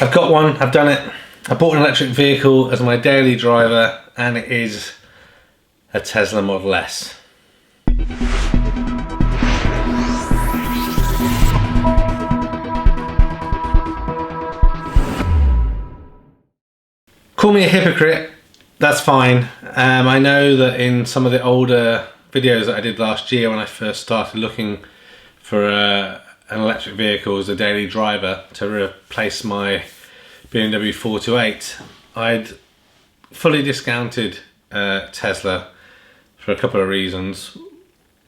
I've got one, I've done it. I bought an electric vehicle as my daily driver, and it is a Tesla Model S. Call me a hypocrite, that's fine. I know that in some of the older videos that I did last year when I first started looking for an electric vehicle as a daily driver to replace my BMW 428, I'd fully discounted Tesla for a couple of reasons.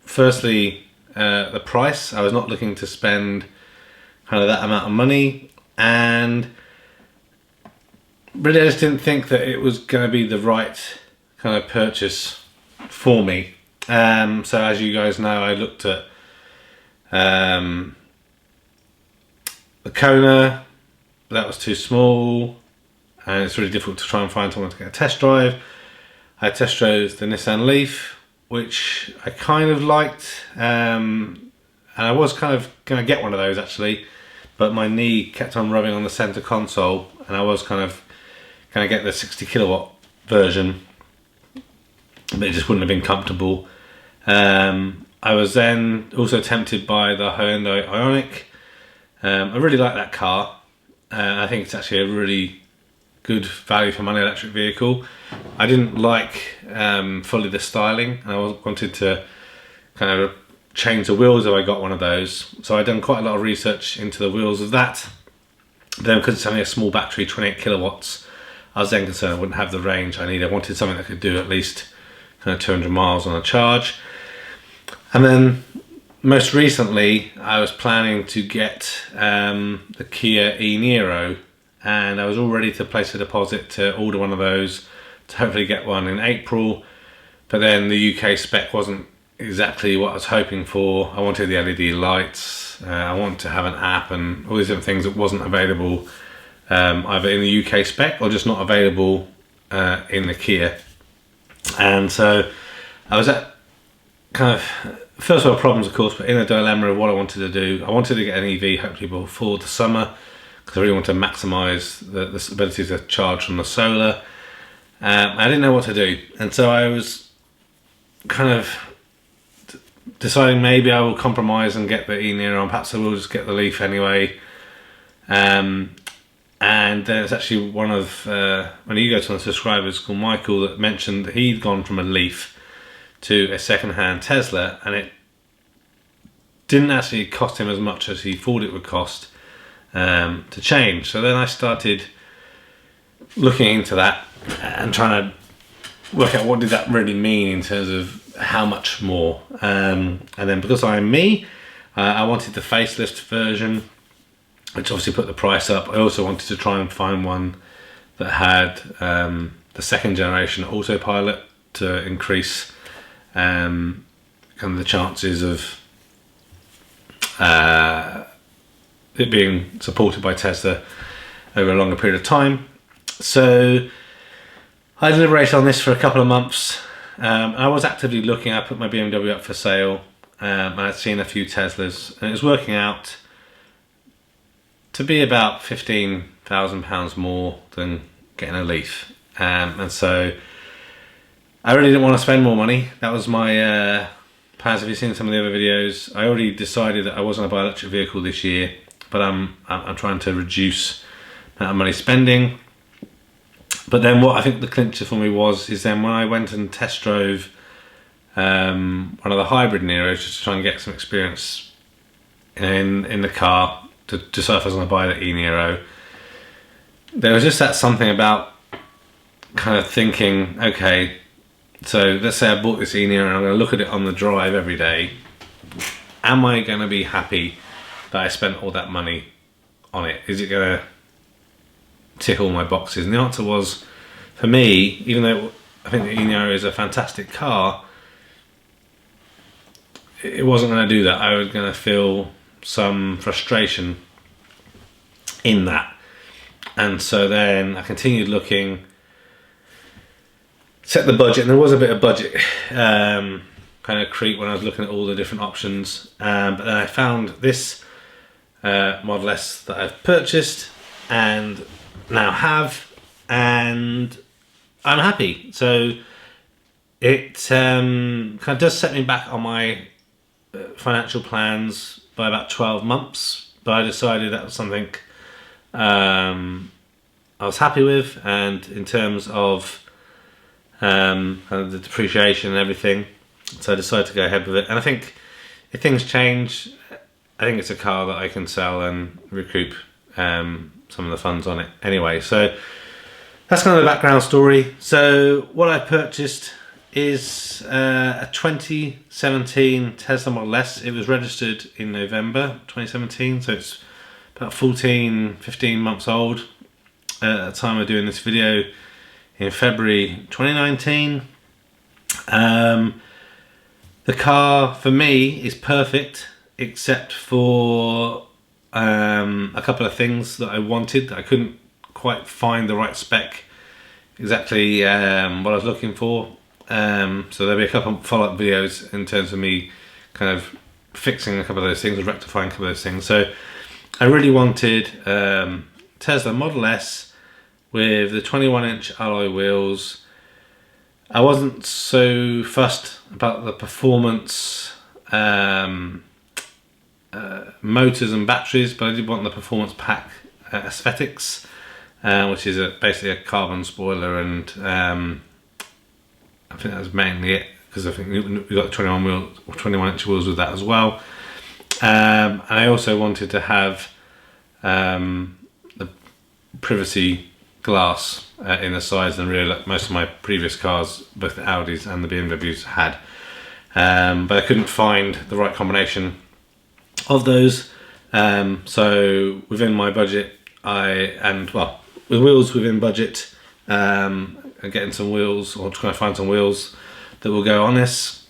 Firstly, the price. I was not looking to spend kind of that amount of money, and really I just didn't think that it was going to be the right kind of purchase for me. So as you guys know, I looked at the Kona. That was too small, and it's really difficult to try and find someone to get a test drive. I test drove the Nissan Leaf, which I kind of liked, and I was kind of going to get one of those actually, but my knee kept on rubbing on the center console, and I was kind of going to get the 60 kilowatt version, but it just wouldn't have been comfortable. I was then also tempted by the Hyundai Ioniq. I really like that car. I think it's actually a really good value for money electric vehicle. I didn't like fully the styling, and I wanted to kind of change the wheels if I got one of those. So I'd done quite a lot of research into the wheels of that. Then because it's only a small battery, 28 kilowatts, I was then concerned I wouldn't have the range I needed. I wanted something that could do at least kind of 200 miles on a charge. And then most recently I was planning to get the Kia e-Niro, and I was all ready to place a deposit to order one of those to hopefully get one in April, but then the UK spec wasn't exactly what I was hoping for. I wanted the LED lights, I wanted to have an app and all these different things that wasn't available either in the UK spec or just not available in the Kia. And so I was at kind of first world problems, of course, but in a dilemma of what I wanted to do. I wanted to get an EV hopefully before the summer, because I really want to maximise the ability to charge from the solar. I didn't know what to do, and so I was kind of deciding maybe I will compromise and get the e-Niro, and perhaps I will just get the Leaf anyway. And then it's actually one of you guys, one of the subscribers called Michael, that mentioned that he'd gone from a Leaf to a second-hand Tesla, and it didn't actually cost him as much as he thought it would cost to change. So then I started looking into that and trying to work out what did that really mean in terms of how much more. And then because I'm me, I wanted the facelift version, which obviously put the price up. I also wanted to try and find one that had the second generation autopilot to increase kind of the chances of it being supported by Tesla over a longer period of time. So I deliberated on this for a couple of months. I was actively looking. I put my BMW up for sale, and I'd seen a few Teslas, and it was working out to be about £15,000 more than getting a Leaf. And so I really didn't want to spend more money. That was my plans. If you've seen some of the other videos, I already decided that I wasn't going to buy an electric vehicle this year, but I'm trying to reduce the amount of money spending. But then what I think the clincher for me is then when I went and test drove one of the hybrid Niros, just to try and get some experience in the car to decide if I was going to buy the e-Niro, there was just that something about kind of thinking, okay, so let's say I bought this e-Niro and I'm going to look at it on the drive every day. Am I going to be happy that I spent all that money on it? Is it going to tick all my boxes? And the answer was, for me, even though I think the e-Niro is a fantastic car, it wasn't going to do that. I was going to feel some frustration in that. And so then I continued looking, set the budget, and there was a bit of budget kind of creep when I was looking at all the different options. But then I found this Model S that I've purchased, and now have, and I'm happy. So it kind of does set me back on my financial plans by about 12 months, but I decided that was something I was happy with, and in terms of kind of the depreciation and everything, so I decided to go ahead with it. And I think if things change, I think it's a car that I can sell and recoup some of the funds on it anyway. So that's kind of the background story. So what I purchased is a 2017 Tesla Model S. It was registered in November 2017, so it's about 15 months old at the time of doing this video in February 2019. The car for me is perfect, except for a couple of things that I wanted. I couldn't quite find the right spec, exactly what I was looking for. So there'll be a couple of follow-up videos in terms of me kind of fixing a couple of those things, or rectifying a couple of those things. So I really wanted Tesla Model S with the 21-inch alloy wheels. I wasn't so fussed about the performance motors and batteries, but I did want the performance pack aesthetics, which is basically a carbon spoiler, and I think that was mainly it, because I think we got 21-inch wheels with that as well. And I also wanted to have the privacy glass in the sides and rear like most of my previous cars, both the Audis and the BMWs had. But I couldn't find the right combination of those. So within my budget, with wheels within budget, and getting some wheels, or trying to find some wheels that will go on this.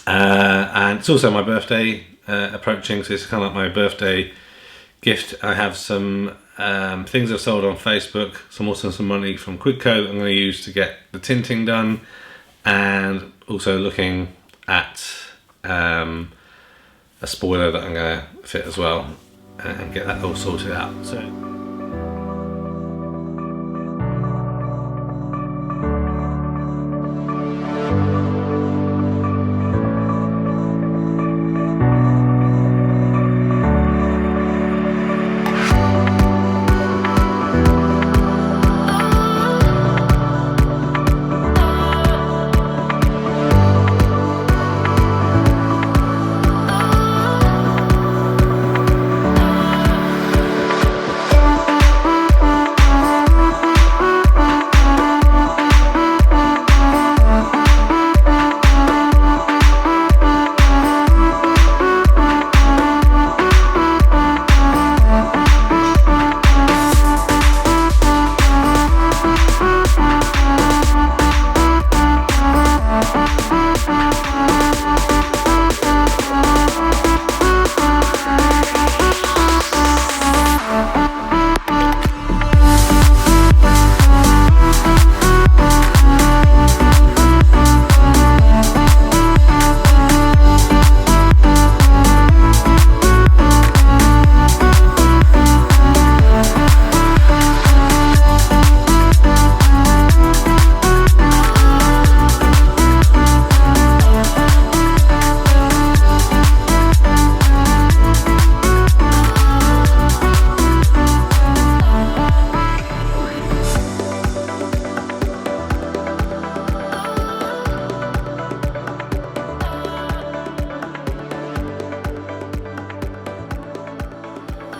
And it's also my birthday approaching, so it's kind of like my birthday gift. I have some things I've sold on Facebook, some money from Quidco that I'm going to use to get the tinting done, and also looking at a spoiler that I'm going to fit as well, and get that all sorted out. So.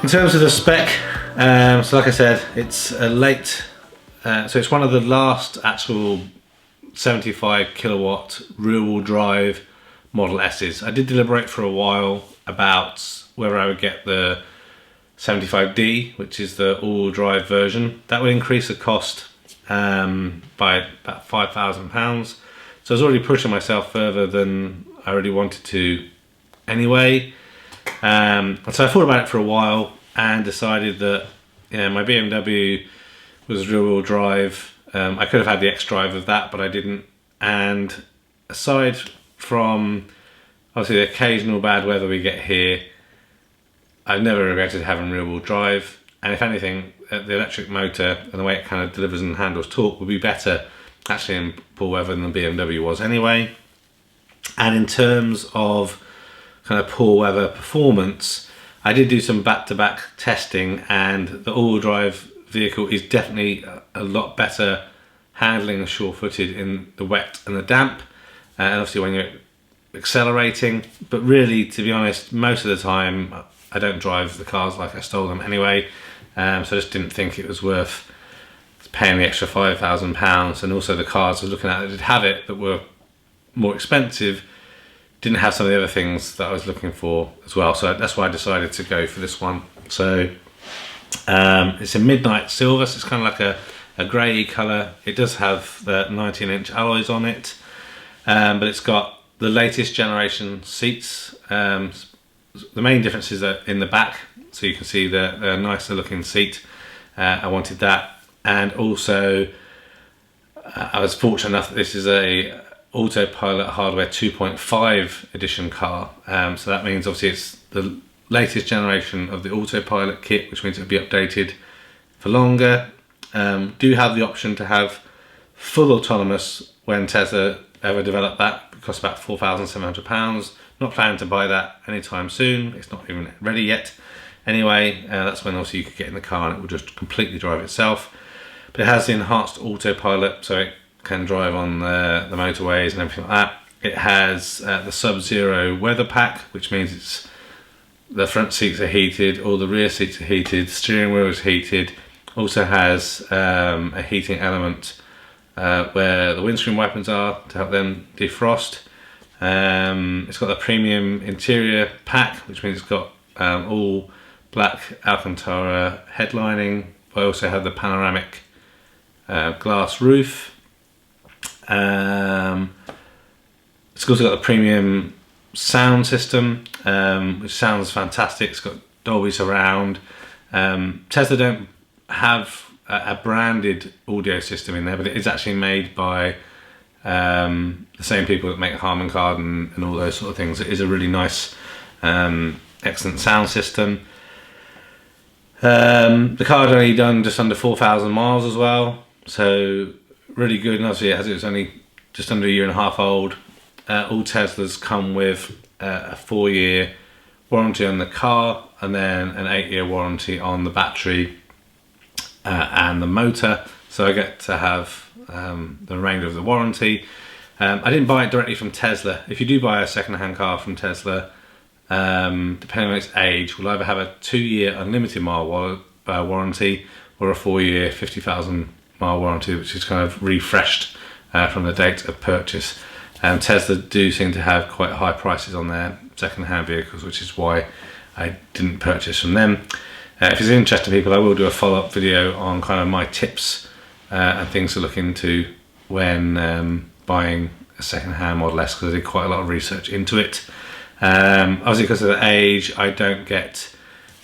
In terms of the spec, so like I said, it's a late, so it's one of the last actual 75 kilowatt rear wheel drive Model S's. I did deliberate for a while about whether I would get the 75D, which is the all-wheel drive version. That would increase the cost by about £5,000. So I was already pushing myself further than I really wanted to anyway. So I thought about it for a while and decided that my BMW was rear wheel drive. I could have had the X-Drive of that, but I didn't. And aside from obviously the occasional bad weather we get here, I've never regretted having rear wheel drive. and if anything, the electric motor and the way it kind of delivers and handles torque would be better actually in poor weather than the BMW was anyway. And in terms of kind of poor weather performance, I did do some back-to-back testing, and the all-wheel drive vehicle is definitely a lot better handling and sure-footed in the wet and the damp, and obviously when you're accelerating. But really, to be honest, most of the time I don't drive the cars like I stole them anyway, so I just didn't think it was worth paying the extra £5,000. And also the cars I was looking at that did have it, that were more expensive, didn't have some of the other things that I was looking for as well, so that's why I decided to go for this one. So it's a midnight silver, so it's kind of like a grey colour. It does have the 19-inch alloys on it, but it's got the latest generation seats. The main difference is that in the back, so you can see the nicer looking seat. I wanted that, and also I was fortunate enough that this is a Autopilot hardware 2.5 edition car, so that means obviously it's the latest generation of the Autopilot kit, which means it'll be updated for longer. Do have the option to have full autonomous when Tesla ever develop that. It costs about £4,700. Not planning to buy that anytime soon. It's not even ready yet. Anyway, that's when also you could get in the car and it will just completely drive itself. But it has the enhanced autopilot, so it can drive on the motorways and everything like that. It has the Sub-Zero weather pack, which means the front seats are heated, all the rear seats are heated, steering wheel is heated. Also has a heating element where the windscreen wipers are to help them defrost. It's got the premium interior pack, which means it's got all black Alcantara headlining. I also have the panoramic glass roof. It's also got the premium sound system, which sounds fantastic. It's got Dolby Surround. Tesla don't have a branded audio system in there, but it is actually made by the same people that make Harman Kardon and all those sort of things. It is a really nice, excellent sound system. The car had only done just under 4,000 miles as well, so really good. And obviously it was only just under a year and a half old. All Teslas come with a 4-year warranty on the car, and then an 8-year warranty on the battery and the motor, so I get to have the remainder of the warranty. I didn't buy it directly from Tesla. If you do buy a second-hand car from Tesla, depending on its age, will either have a 2-year unlimited mile warranty or a 4-year 50,000 mile warranty, which is kind of refreshed from the date of purchase. Tesla do seem to have quite high prices on their second-hand vehicles, which is why I didn't purchase from them. If it's interesting to people, I will do a follow-up video on kind of my tips and things to look into when buying a second-hand Model S, because I did quite a lot of research into it. Obviously, because of the age, I don't get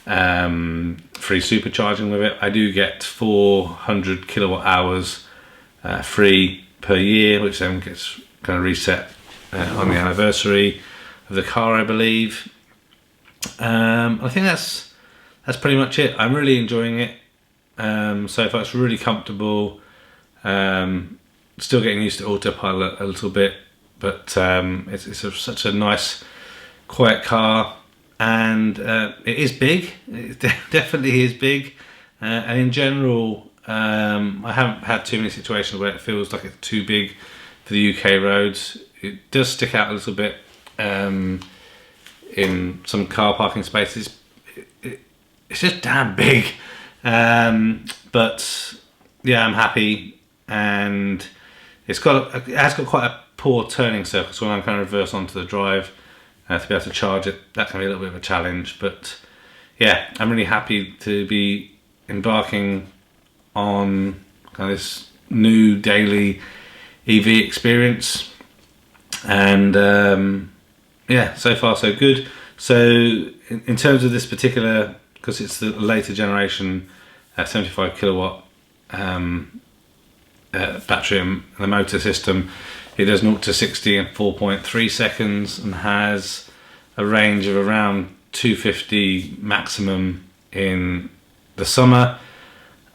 free supercharging with it. I do get 400 kilowatt hours free per year, which then gets kind of reset on the anniversary of the car, I believe. I think that's pretty much it. I'm really enjoying it so far. It's really comfortable. Still getting used to autopilot a little bit, but it's such a nice, quiet car, and it is big. It definitely is big, and in general, I haven't had too many situations where it feels like it's too big for the UK roads. It does stick out a little bit in some car parking spaces. It's just damn big, but yeah, I'm happy, and it has got quite a poor turning circle, so when I'm kind of reverse onto the drive to be able to charge it, that can be a little bit of a challenge. But yeah, I'm really happy to be embarking on kind of this new daily EV experience, and yeah, so far so good. So in terms of this particular, because it's the later generation 75 kilowatt battery and the motor system, it does 0 to 60 in 4.3 seconds and has a range of around 250 maximum in the summer,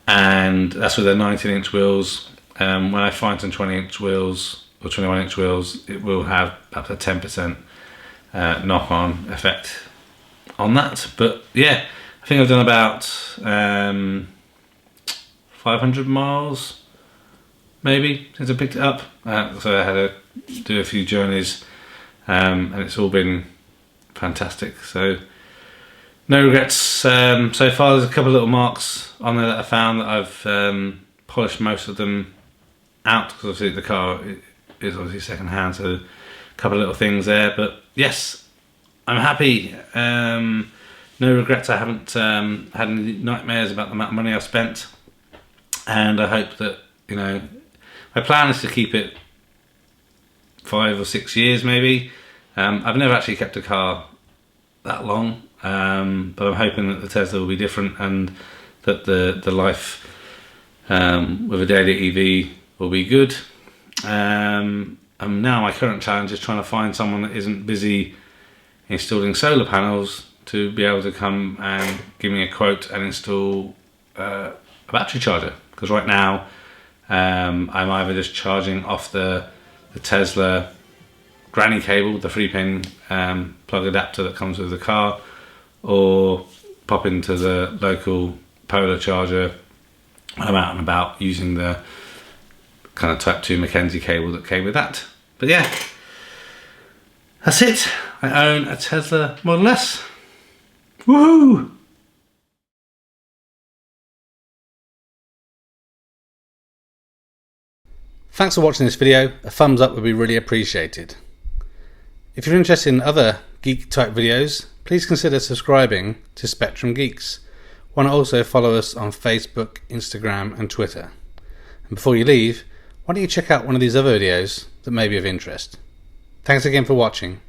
and that's with their 19-inch wheels. When I find some 20-inch wheels or 21-inch wheels, it will have up to 10% knock-on effect on that. But yeah, I think I've done about 500 miles maybe since I picked it up. So I had to do a few journeys, and it's all been fantastic. So no regrets so far. There's a couple of little marks on there that I found that I've polished most of them out, because obviously the car is obviously second hand, so a couple of little things there. But yes, I'm happy. No regrets. I haven't had any nightmares about the amount of money I've spent, and I hope that, you know, my plan is to keep it 5 or 6 years maybe. I've never actually kept a car that long, but I'm hoping that the Tesla will be different, and that the life with a daily EV will be good. And now my current challenge is trying to find someone that isn't busy installing solar panels to be able to come and give me a quote and install a battery charger, because right now I'm either just charging off the Tesla granny cable, the 3-pin plug adapter that comes with the car, or pop into the local Polar charger when I'm out and about, using the kind of Type 2 Mackenzie cable that came with that. But yeah, that's it. I own a Tesla Model S. Woohoo! Thanks for watching this video. A thumbs up would be really appreciated. If you're interested in other geek type videos, please consider subscribing to Spectrum Geeks. Why not also follow us on Facebook, Instagram and Twitter? And before you leave, why don't you check out one of these other videos that may be of interest. Thanks again for watching.